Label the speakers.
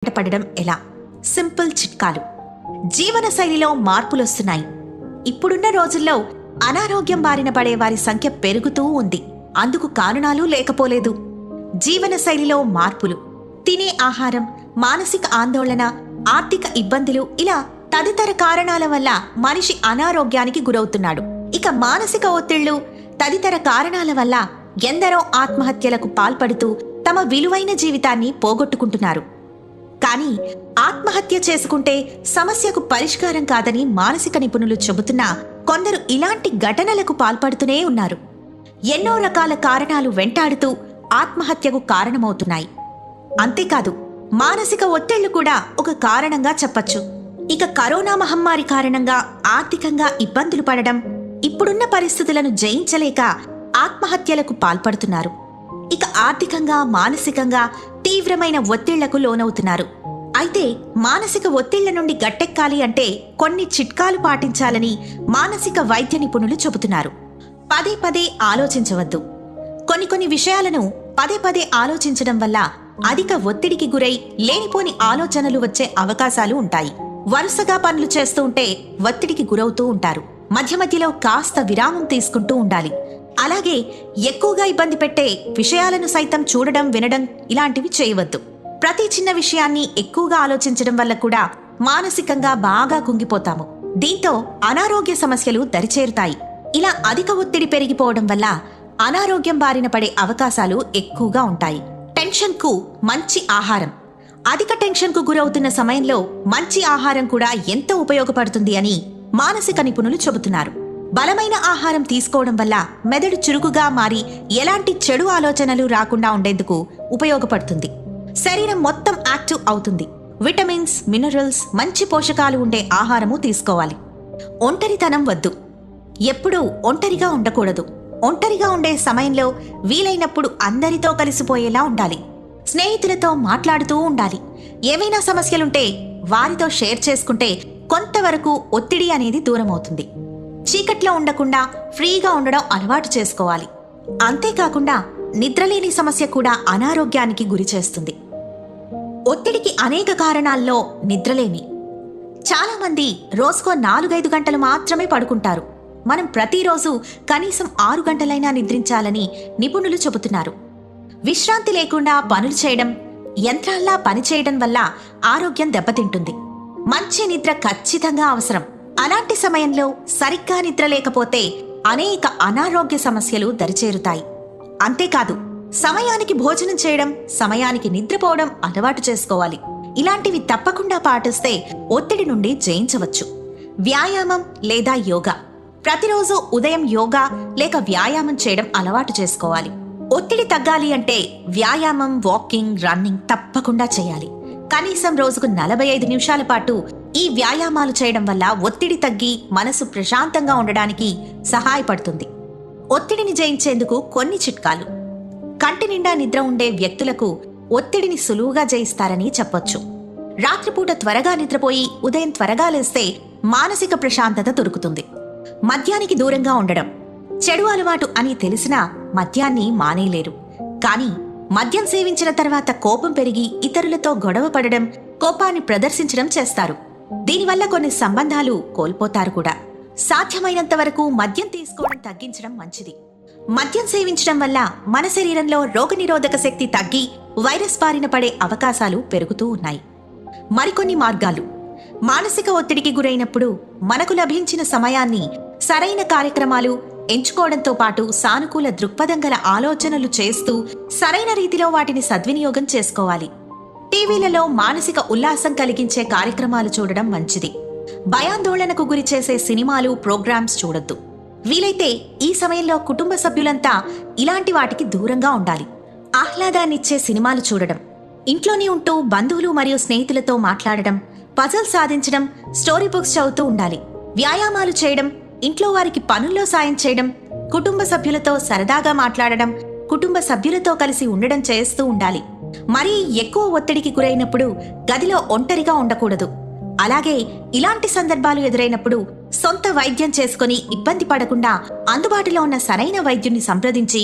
Speaker 1: బయటపడడం ఎలా? సింపుల్ చిట్కాలు. జీవనశైలిలో మార్పులొస్తున్నాయి. ఇప్పుడున్న రోజుల్లో అనారోగ్యం బారిన పడే వారి సంఖ్య పెరుగుతూ ఉంది. అందుకు కారణాలు లేకపోలేదు. జీవనశైలిలో మార్పులు, తినే ఆహారం, మానసిక ఆందోళన, ఆర్థిక ఇబ్బందులు, ఇలా తదితర కారణాల వల్ల మనిషి అనారోగ్యానికి గురవుతున్నాడు. ఇక మానసిక ఒత్తిళ్లు, తదితర కారణాల వల్ల ఎందరో ఆత్మహత్యలకు పాల్పడుతూ తమ విలువైన జీవితాన్ని పోగొట్టుకుంటున్నారు. కానీ ఆత్మహత్య చేసుకుంటే సమస్యకు పరిష్కారం కాదని మానసిక నిపుణులు చెబుతున్నా కొందరు ఇలాంటి ఘటనలకు పాల్పడుతూనే ఉన్నారు. ఎన్నో రకాల కారణాలు వెంటాడుతూ ఆత్మహత్యకు కారణమవుతున్నాయి. అంతేకాదు, మానసిక ఒత్తిళ్లు కూడా ఒక కారణంగా చెప్పచ్చు. ఇక కరోనా మహమ్మారి కారణంగా ఆర్థికంగా ఇబ్బందులు పడడం, ఇప్పుడున్న పరిస్థితులను జయించలేక ఆత్మహత్యలకు పాల్పడుతున్నారు. ఇక ఆర్థికంగా, మానసికంగా తీవ్రమైన ఒత్తిళ్లకు లోనవుతున్నారు. అయితే మానసిక ఒత్తిళ్ల నుండి గట్టెక్కాలి అంటే కొన్ని చిట్కాలు పాటించాలని మానసిక వైద్య నిపుణులు చెబుతున్నారు. పదే పదే ఆలోచించవద్దు. కొన్ని విషయాలను పదే పదే ఆలోచించడం వల్ల అధిక ఒత్తిడికి గురై లేనిపోని ఆలోచనలు వచ్చే అవకాశాలు ఉంటాయి. వరుసగా పనులు చేస్తూ ఉంటే ఒత్తిడికి గురవుతూ ఉంటారు. మధ్య మధ్యలో కాస్త విరామం తీసుకుంటూ ఉండాలి. అలాగే ఎక్కువగా ఇబ్బంది పెట్టే విషయాలను సైతం చూడడం, వినడం ఇలాంటివి చేయవద్దు. ప్రతి చిన్న విషయాన్ని ఎక్కువగా ఆలోచించడం వల్ల కూడా మానసికంగా బాగా కుంగిపోతాము. దీంతో అనారోగ్య సమస్యలు దరిచేరుతాయి. ఇలా అధిక ఒత్తిడి పెరిగిపోవడం వల్ల అనారోగ్యం బారిన పడే అవకాశాలు ఎక్కువగా ఉంటాయి. టెన్షన్కు మంచి ఆహారం. అధిక టెన్షన్కు గురవుతున్న సమయంలో మంచి ఆహారం కూడా ఎంతో ఉపయోగపడుతుంది అని మానసిక నిపుణులు చెబుతున్నారు. బలమైన ఆహారం తీసుకోవడం వల్ల మెదడు చురుకుగా మారి ఎలాంటి చెడు ఆలోచనలు రాకుండా ఉండేందుకు ఉపయోగపడుతుంది. శరీరం మొత్తం యాక్టివ్ అవుతుంది. విటమిన్స్, మినరల్స్, మంచి పోషకాలు ఉండే ఆహారము తీసుకోవాలి. ఒంటరితనం వద్దు. ఎప్పుడూ ఒంటరిగా ఉండకూడదు. ఒంటరిగా ఉండే సమయంలో వీలైనప్పుడు అందరితో కలిసిపోయేలా ఉండాలి. స్నేహితులతో మాట్లాడుతూ ఉండాలి. ఏవైనా సమస్యలుంటే వారితో షేర్ చేసుకుంటే కొంతవరకు ఒత్తిడి అనేది దూరమవుతుంది. చీకట్లో ఉండకుండా ఫ్రీగా ఉండడం అలవాటు చేసుకోవాలి. అంతేకాకుండా నిద్రలేని సమస్య కూడా అనారోగ్యానికి గురి చేస్తుంది. ఒత్తిడికి అనేక కారణాల్లో నిద్రలేమి. చాలా మంది రోజుకో 4-5 గంటలు మాత్రమే పడుకుంటారు. మనం ప్రతిరోజు కనీసం 6 గంటలైనా నిద్రించాలని నిపుణులు చెబుతున్నారు. విశ్రాంతి లేకుండా పనులు చేయడం, యంత్రాల్లా పనిచేయడం వల్ల ఆరోగ్యం దెబ్బతింటుంది. మంచి నిద్ర ఖచ్చితంగా అవసరం. అలాంటి సమయంలో సరిగ్గా నిద్ర లేకపోతే అనేక అనారోగ్య సమస్యలు దరిచేరుతాయి. అంతేకాదు, సమయానికి భోజనం చేయడం, సమయానికి నిద్రపోవడం అలవాటు చేసుకోవాలి. ఇలాంటివి తప్పకుండా పాటిస్తే ఒత్తిడి నుండి జయించవచ్చు. వ్యాయామం లేదా యోగా. ప్రతిరోజు ఉదయం యోగా లేక వ్యాయామం చేయడం అలవాటు చేసుకోవాలి. ఒత్తిడి తగ్గాలి అంటే వ్యాయామం, వాకింగ్, రన్నింగ్ తప్పకుండా చేయాలి. కనీసం రోజుకు 45 నిమిషాల పాటు ఈ వ్యాయామాలు చేయడం వల్ల ఒత్తిడి తగ్గి మనసు ప్రశాంతంగా ఉండడానికి సహాయపడుతుంది. ఒత్తిడిని జయించేందుకు కొన్ని చిట్కాలు. కంటి నిండా నిద్ర ఉండే వ్యక్తులకు ఒత్తిడిని సులువుగా జయిస్తారని చెప్పొచ్చు. రాత్రిపూట త్వరగా నిద్రపోయి ఉదయం త్వరగా లేస్తే మానసిక ప్రశాంతత దొరుకుతుంది. మద్యానికి దూరంగా ఉండడం. చెడు అలవాటు అని తెలిసినా మద్యాన్ని మానేయలేరు. కానీ మద్యం సేవించిన తర్వాత కోపం పెరిగి ఇతరులతో గొడవ పడడం, కోపాన్ని ప్రదర్శించడం చేస్తారు. దీనివల్ల కొన్ని సంబంధాలు కోల్పోతారు కూడా. సాధ్యమైనంత వరకు మద్యం తీసుకోవడం తగ్గించడం మంచిది. మద్యం సేవించడం వల్ల మన శరీరంలో రోగనిరోధక శక్తి తగ్గి వైరస్ బారిన పడే అవకాశాలు పెరుగుతూ ఉన్నాయి. మరికొన్ని మార్గాలు. మానసిక ఒత్తిడికి గురైనప్పుడు మనకు లభించిన సమయాన్ని సరైన కార్యక్రమాలు ఎంచుకోవడంతో పాటు సానుకూల దృక్పథం గల ఆలోచనలు చేస్తూ సరైన రీతిలో వాటిని సద్వినియోగం చేసుకోవాలి. టీవీలలో మానసిక ఉల్లాసం కలిగించే కార్యక్రమాలు చూడడం మంచిది. భయాందోళనకు గురి చేసే సినిమాలు, ప్రోగ్రామ్స్ చూడొద్దు. వీలైతే ఈ సమయంలో కుటుంబ సభ్యులంతా ఇలాంటి వాటికి దూరంగా ఉండాలి. ఆహ్లాదాన్నిచ్చే సినిమాలు చూడడం, ఇంట్లోనే ఉంటూ బంధువులు మరియు స్నేహితులతో మాట్లాడడం, పజల్ సాధించడం, స్టోరీ బుక్స్ చదువుతూ ఉండాలి. వ్యాయామాలు చేయడం, ఇంట్లో వారికి పనుల్లో సాయం చేయడం, కుటుంబ సభ్యులతో సరదాగా మాట్లాడడం, కుటుంబ సభ్యులతో కలిసి ఉండడం చేస్తూ ఉండాలి. మరీ ఎక్కువ ఒత్తిడికి గురైనప్పుడు గదిలో ఒంటరిగా ఉండకూడదు. అలాగే ఇలాంటి సందర్భాలు ఎదురైనప్పుడు సొంత వైద్యం చేసుకుని ఇబ్బంది పడకుండా అందుబాటులో ఉన్న సరైన వైద్యుని సంప్రదించి